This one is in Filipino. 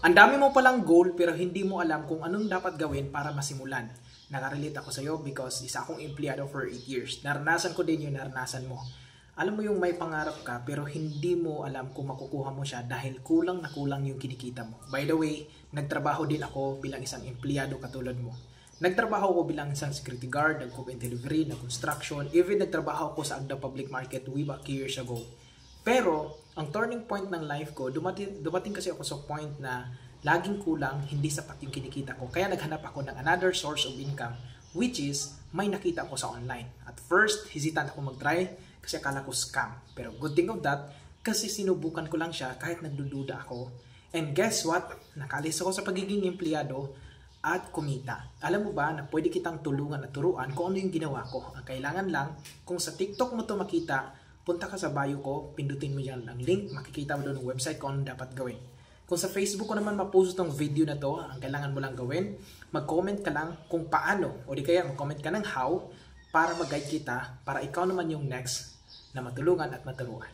Ang dami mo palang goal pero hindi mo alam kung anong dapat gawin para masimulan. Nakarelate ako sa'yo because isa akong empleyado for 8 years. Naranasan ko din yung naranasan mo. Alam mo yung may pangarap ka pero hindi mo alam kung makukuha mo siya dahil kulang na kulang yung kinikita mo. By the way, nagtrabaho din ako bilang isang empleyado katulad mo. Nagtrabaho ko bilang isang security guard, nag-cook and delivery, nag-construction, even nagtrabaho ko sa Agda Public Market way back years ago. Pero, ang turning point ng life ko, dumating kasi ako sa point na laging kulang, hindi sapat yung kinikita ko. Kaya naghanap ako ng another source of income, which is, may nakita ko sa online. At first, hesitant ako mag-try kasi akala ko scam. Pero good thing of that, kasi sinubukan ko lang siya kahit nagdududa ako. And guess what? Nakalis ako sa pagiging empleyado at kumita. Alam mo ba na pwede kitang tulungan at turuan kung ano yung ginawa ko? Ang kailangan lang, kung sa TikTok mo to makita, punta ka sa bio ko, pindutin mo dyan ang link, makikita mo doon ang website kung ano dapat gawin. Kung sa Facebook ko naman mapost itong video na to, ang kailangan mo lang gawin, mag-comment ka lang kung paano, o di kaya mag-comment ka ng how, para mag-guide kita, para ikaw naman yung next na matulungan at maturuan.